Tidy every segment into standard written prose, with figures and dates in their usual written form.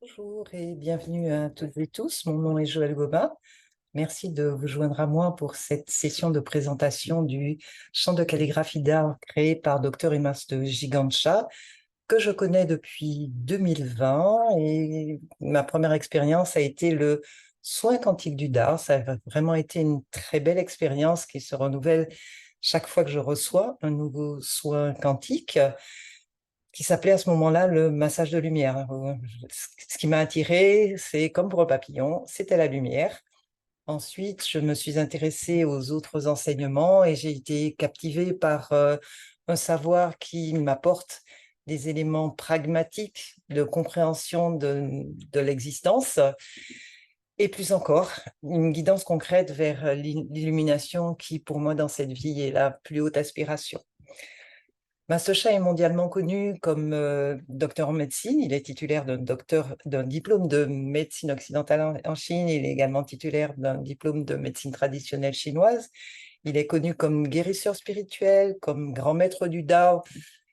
Bonjour et bienvenue à toutes et tous. Mon nom est Joëlle Gobin. Merci de vous joindre à moi pour cette session de présentation du chant de calligraphie d'art créé par Dr Emas de Gigancha, que je connais depuis 2020. Et ma première expérience a été le soin quantique du dard. Ça a vraiment été une très belle expérience qui se renouvelle chaque fois que je reçois un nouveau soin quantique, qui s'appelait à ce moment-là le massage de lumière. Ce qui m'a attirée, c'est comme pour un papillon, c'était la lumière. Ensuite, je me suis intéressée aux autres enseignements et j'ai été captivée par un savoir qui m'apporte des éléments pragmatiques de compréhension de l'existence et plus encore, une guidance concrète vers l'illumination qui, pour moi, dans cette vie, est la plus haute aspiration. Mastocha est mondialement connu comme docteur en médecine. Il est titulaire d'un diplôme de médecine occidentale en Chine. Il est également titulaire d'un diplôme de médecine traditionnelle chinoise. Il est connu comme guérisseur spirituel, comme grand maître du Dao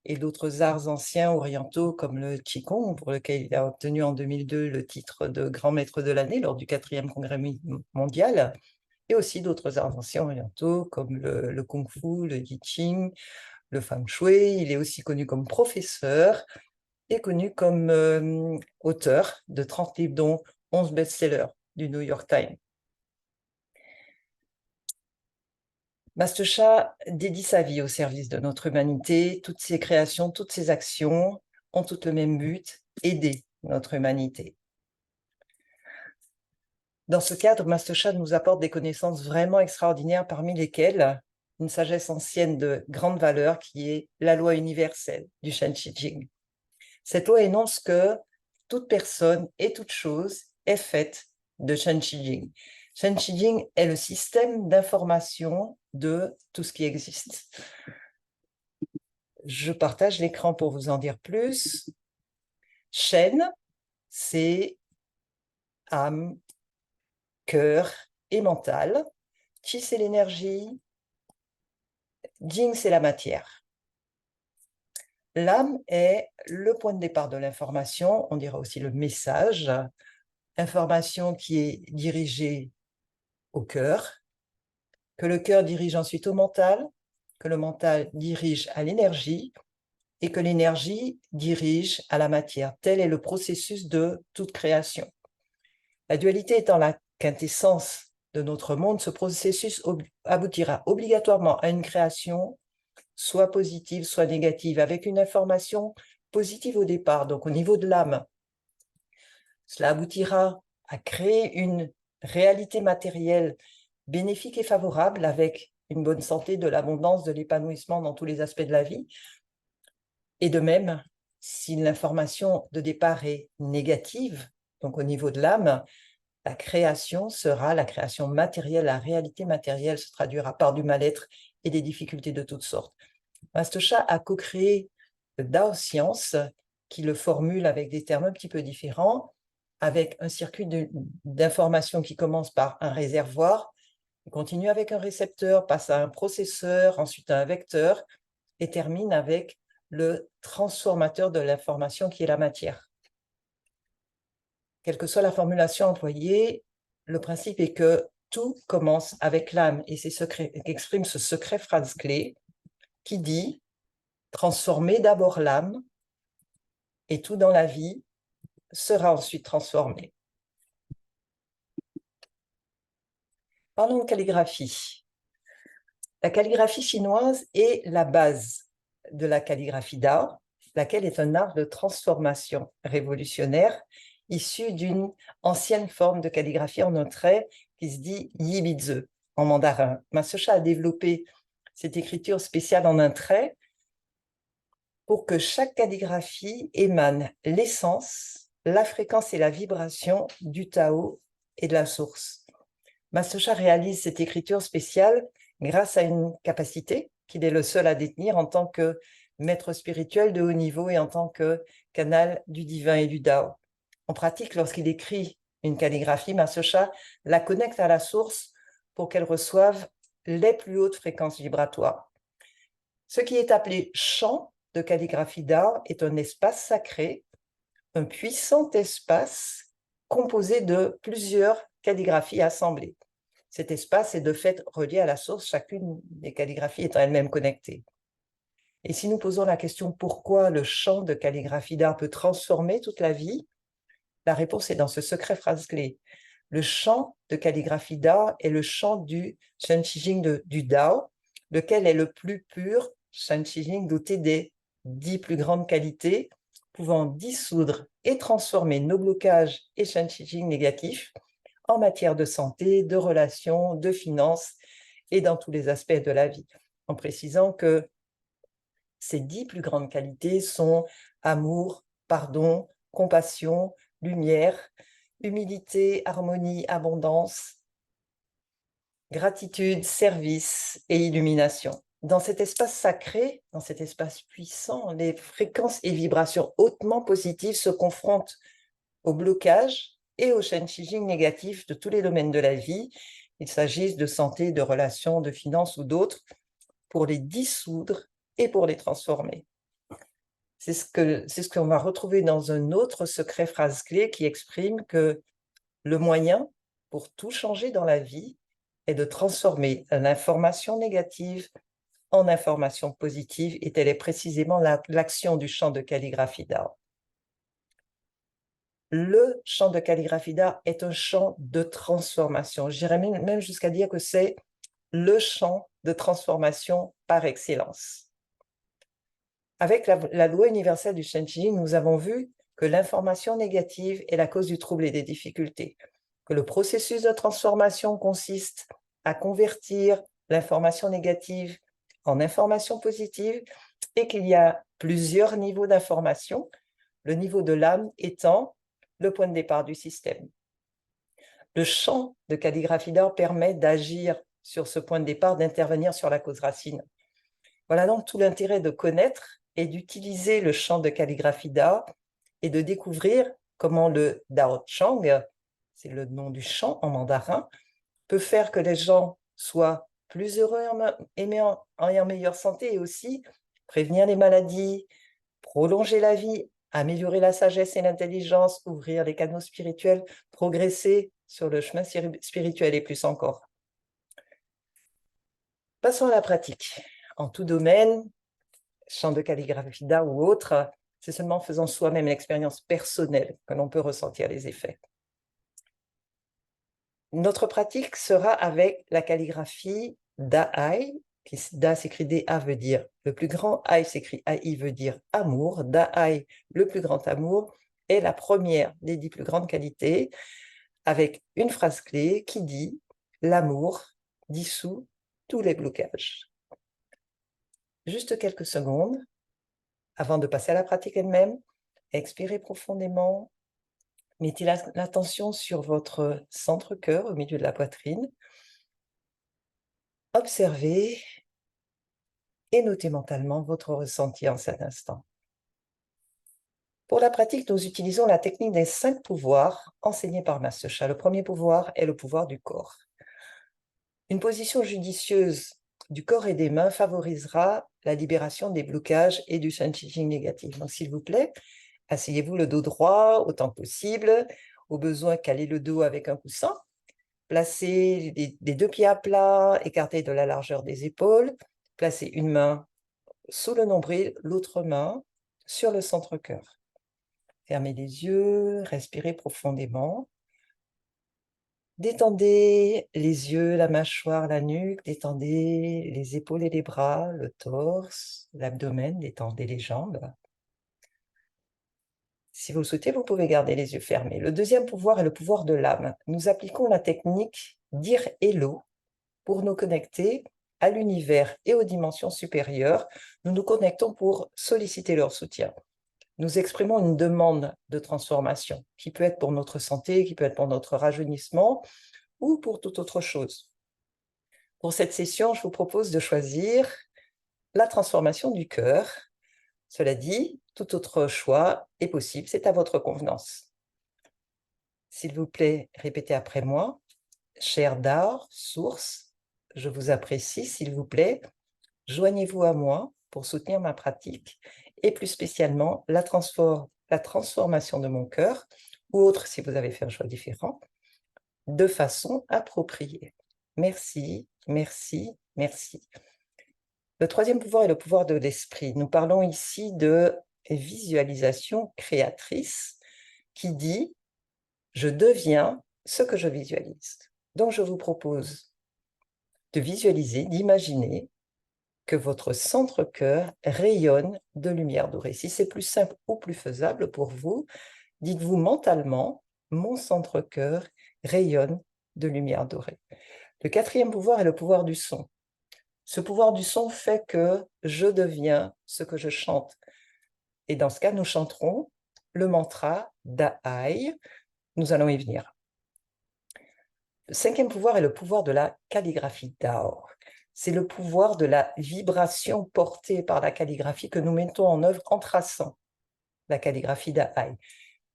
et d'autres arts anciens orientaux comme le Qigong, pour lequel il a obtenu en 2002 le titre de grand maître de l'année lors du 4e congrès mondial, et aussi d'autres arts anciens orientaux comme le Kung Fu, le I Ching, le Feng Shui. Il est aussi connu comme professeur et connu comme auteur de 30 livres, dont 11 best-sellers du New York Times. Mastocha dédie sa vie au service de notre humanité. Toutes ses créations, toutes ses actions ont toutes le même but, aider notre humanité. Dans ce cadre, Mastocha nous apporte des connaissances vraiment extraordinaires, parmi lesquelles une sagesse ancienne de grande valeur qui est la loi universelle du Shen Qi Jing. Cette loi énonce que toute personne et toute chose est faite de Shen Qi Jing. Shen Qi Jing est le système d'information de tout ce qui existe. Je partage l'écran pour vous en dire plus. Shen, c'est âme, cœur et mental. Qi, c'est l'énergie. Jing, c'est la matière. L'âme est le point de départ de l'information, on dira aussi le message, information qui est dirigée au cœur, que le cœur dirige ensuite au mental, que le mental dirige à l'énergie et que l'énergie dirige à la matière. Tel est le processus de toute création. La dualité étant la quintessence de notre monde, ce processus aboutira obligatoirement à une création soit positive, soit négative, avec une information positive au départ, donc au niveau de l'âme. Cela aboutira à créer une réalité matérielle bénéfique et favorable, avec une bonne santé, de l'abondance, de l'épanouissement dans tous les aspects de la vie. Et de même, si l'information de départ est négative, donc au niveau de l'âme, la création sera la création matérielle, la réalité matérielle se traduira par du mal-être et des difficultés de toutes sortes. Mastocha a co-créé le Dao Science, qui le formule avec des termes un petit peu différents, avec un circuit d'information qui commence par un réservoir, continue avec un récepteur, passe à un processeur, ensuite à un vecteur, et termine avec le transformateur de l'information qui est la matière. Quelle que soit la formulation employée, le principe est que tout commence avec l'âme, et c'est ce qu'exprime ce secret phrase clé qui dit « Transformer d'abord l'âme, et tout dans la vie sera ensuite transformé ». Parlons de calligraphie. La calligraphie chinoise est la base de la calligraphie d'art, laquelle est un art de transformation révolutionnaire issu d'une ancienne forme de calligraphie en un trait qui se dit Yibizhe en mandarin. Mastocha a développé cette écriture spéciale en un trait pour que chaque calligraphie émane l'essence, la fréquence et la vibration du Tao et de la source. Mastocha réalise cette écriture spéciale grâce à une capacité qu'il est le seul à détenir en tant que maître spirituel de haut niveau et en tant que canal du divin et du Dao. En pratique, lorsqu'il écrit une calligraphie, Mastocha la connecte à la source pour qu'elle reçoive les plus hautes fréquences vibratoires. Ce qui est appelé champ de calligraphie d'art est un espace sacré un puissant espace composé de plusieurs calligraphies assemblées. Cet espace est de fait relié à la source, chacune des calligraphies étant elle-même connectée. Et si nous posons la question pourquoi le champ de calligraphie d'art peut transformer toute la vie, la réponse est dans ce secret phrase-clé. Le champ de calligraphie d'art est le champ du Shen Qijing du Dao, lequel est le plus pur Shen Qijing doté des 10 plus grandes qualités, pouvant dissoudre et transformer nos blocages et Shen Qijing négatifs en matière de santé, de relations, de finances et dans tous les aspects de la vie, en précisant que ces 10 plus grandes qualités sont amour, pardon, compassion, lumière, humilité, harmonie, abondance, gratitude, service et illumination. Dans cet espace sacré, dans cet espace puissant, les fréquences et vibrations hautement positives se confrontent au blocage et au Shen Qijing négatif de tous les domaines de la vie, qu'il s'agisse de santé, de relations, de finances ou d'autres, pour les dissoudre et pour les transformer. C'est ce qu'on va retrouver dans un autre secret phrase-clé qui exprime que le moyen pour tout changer dans la vie est de transformer l'information négative en information positive, et telle est précisément l'action du champ de calligraphie d'art. Le champ de calligraphie d'art est un champ de transformation. J'irais même jusqu'à dire que c'est le champ de transformation par excellence. Avec la loi universelle du Shen Qijing, nous avons vu que l'information négative est la cause du trouble et des difficultés, que le processus de transformation consiste à convertir l'information négative en information positive et qu'il y a plusieurs niveaux d'information, le niveau de l'âme étant le point de départ du système. Le champ de calligraphie d'art permet d'agir sur ce point de départ, d'intervenir sur la cause racine. Voilà donc tout l'intérêt de connaître et d'utiliser le champ de calligraphie d'art et de découvrir comment le Dao Chang, c'est le nom du champ en mandarin, peut faire que les gens soient plus heureux et en meilleure santé, et aussi prévenir les maladies, prolonger la vie, améliorer la sagesse et l'intelligence, ouvrir les canaux spirituels, progresser sur le chemin spirituel et plus encore. Passons à la pratique. En tout domaine, champ de calligraphie d'art ou autre, c'est seulement en faisant soi-même l'expérience personnelle que l'on peut ressentir les effets. Notre pratique sera avec la calligraphie Da'ai. Da s'écrit D-A veut dire le plus grand, Ai s'écrit A-I veut dire amour. Da'ai, le plus grand amour, est la première des 10 plus grandes qualités, avec une phrase clé qui dit « L'amour dissout tous les blocages ». Juste quelques secondes avant de passer à la pratique elle-même. Expirez profondément. Mettez l'attention sur votre centre-cœur au milieu de la poitrine. Observez et notez mentalement votre ressenti en cet instant. Pour la pratique, nous utilisons la technique des 5 pouvoirs enseignés par Master Sha. Le premier pouvoir est le pouvoir du corps. Une position judicieuse du corps et des mains favorisera la libération des blocages et du Shen Qijing négatif. Donc, s'il vous plaît, asseyez-vous le dos droit autant que possible. Au besoin, calez le dos avec un coussin. Placez les 2 pieds à plat, écartés de la largeur des épaules. Placez une main sous le nombril, l'autre main sur le centre-cœur. Fermez les yeux, respirez profondément. Détendez les yeux, la mâchoire, la nuque, détendez les épaules et les bras, le torse, l'abdomen, détendez les jambes. Si vous le souhaitez, vous pouvez garder les yeux fermés. Le deuxième pouvoir est le pouvoir de l'âme. Nous appliquons la technique dire hello pour nous connecter à l'univers et aux dimensions supérieures. Nous nous connectons pour solliciter leur soutien. Nous exprimons une demande de transformation qui peut être pour notre santé, qui peut être pour notre rajeunissement ou pour toute autre chose. Pour cette session, je vous propose de choisir la transformation du cœur. Cela dit, tout autre choix est possible, c'est à votre convenance. S'il vous plaît, répétez après moi. Cher Dao, source, je vous apprécie, s'il vous plaît, joignez-vous à moi pour soutenir ma pratique et plus spécialement la la transformation de mon cœur, ou autre si vous avez fait un choix différent, de façon appropriée. Merci, merci, merci. Le troisième pouvoir est le pouvoir de l'esprit. Nous parlons ici de visualisation créatrice qui dit « je deviens ce que je visualise ». Donc, je vous propose de visualiser, d'imaginer que votre centre-cœur rayonne de lumière dorée. Si c'est plus simple ou plus faisable pour vous, dites-vous mentalement « mon centre-cœur rayonne de lumière dorée ». Le quatrième pouvoir est le pouvoir du son. Ce pouvoir du son fait que je deviens ce que je chante. Et dans ce cas, nous chanterons le mantra Da'ai. Nous allons y venir. Le cinquième pouvoir est le pouvoir de la calligraphie Dao. C'est le pouvoir de la vibration portée par la calligraphie que nous mettons en œuvre en traçant la calligraphie Da'ai.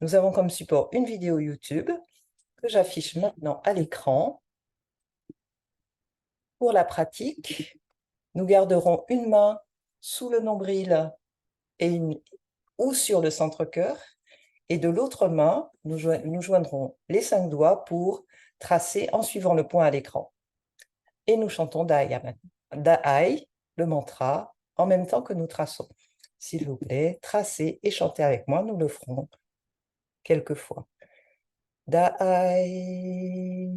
Nous avons comme support une vidéo YouTube que j'affiche maintenant à l'écran. Pour la pratique, nous garderons une main sous le nombril ou sur le centre-cœur, et de l'autre main, nous joindrons les 5 doigts pour tracer en suivant le point à l'écran. Et nous chantons Da'ai, le mantra, en même temps que nous traçons. S'il vous plaît, tracez et chantez avec moi, nous le ferons quelques fois. Da'ai,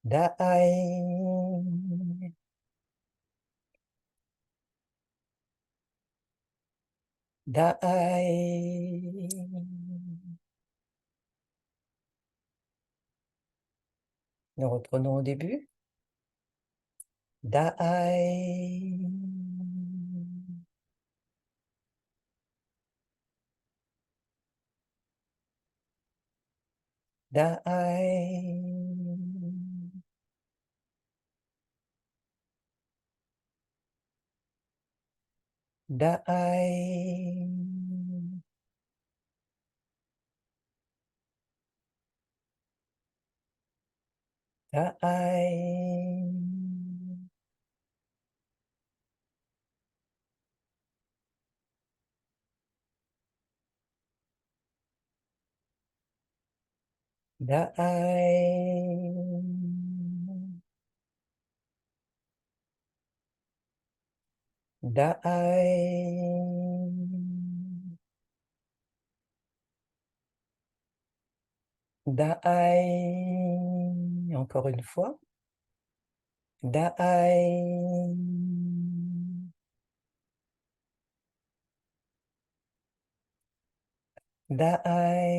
Da'ai, Da'ai. Nous reprenons au début. Da'ai. Da'ai. Da'ai. Da'ai. Da'ai. Da'ai. Da'ai. Encore une fois. Da'ai. Da'ai.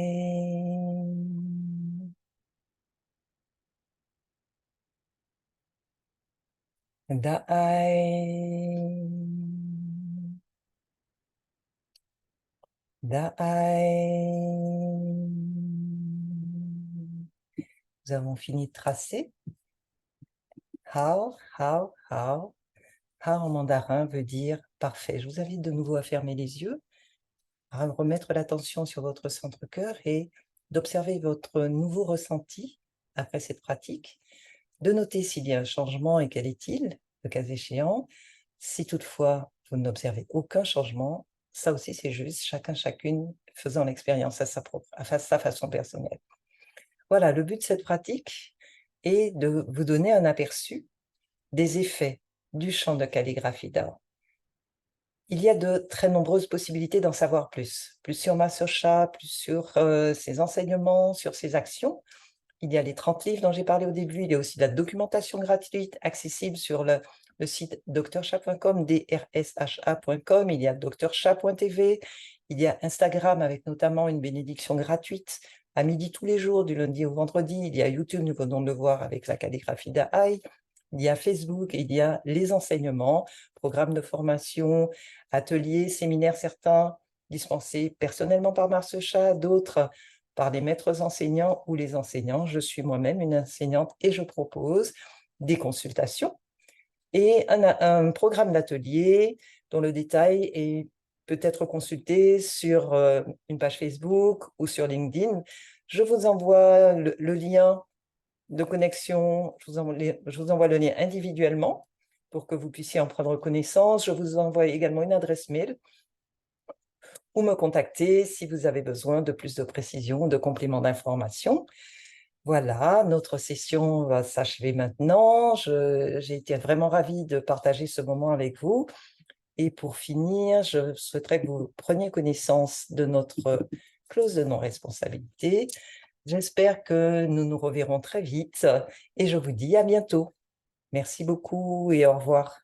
Da'ai. Da'ai. Nous avons fini de tracer. Hao, hao, hao. Ha en mandarin veut dire parfait. Je vous invite de nouveau à fermer les yeux, à remettre l'attention sur votre centre-cœur et d'observer votre nouveau ressenti après cette pratique, de noter s'il y a un changement et quel est-il, le cas échéant. Si toutefois vous n'observez aucun changement, ça aussi c'est juste, chacun, chacune faisant l'expérience à sa façon personnelle. Voilà, le but de cette pratique est de vous donner un aperçu des effets du champ de calligraphie Dao. Il y a de très nombreuses possibilités d'en savoir plus sur Master-Sha, plus sur ses enseignements, sur ses actions. Il y a les 30 livres dont j'ai parlé au début, il y a aussi la documentation gratuite accessible sur le site drsha.com, drsha.com, il y a drsha.tv, il y a Instagram avec notamment une bénédiction gratuite à midi tous les jours, du lundi au vendredi, il y a YouTube, nous venons de le voir avec la calligraphie Da'ai, il y a Facebook, il y a les enseignements, programmes de formation, ateliers, séminaires, certains dispensés personnellement par Master-Sha, d'autres par les maîtres enseignants ou les enseignants. Je suis moi-même une enseignante et je propose des consultations et un programme d'atelier dont le détail est peut-être consulté sur une page Facebook ou sur LinkedIn. Je vous envoie le lien de connexion, je vous envoie le lien individuellement pour que vous puissiez en prendre connaissance. Je vous envoie également une adresse mail ou me contacter si vous avez besoin de plus de précisions, de compléments d'information. Voilà, notre session va s'achever maintenant. J'ai été vraiment ravie de partager ce moment avec vous. Et pour finir, je souhaiterais que vous preniez connaissance de notre clause de non-responsabilité. J'espère que nous nous reverrons très vite et je vous dis à bientôt. Merci beaucoup et au revoir.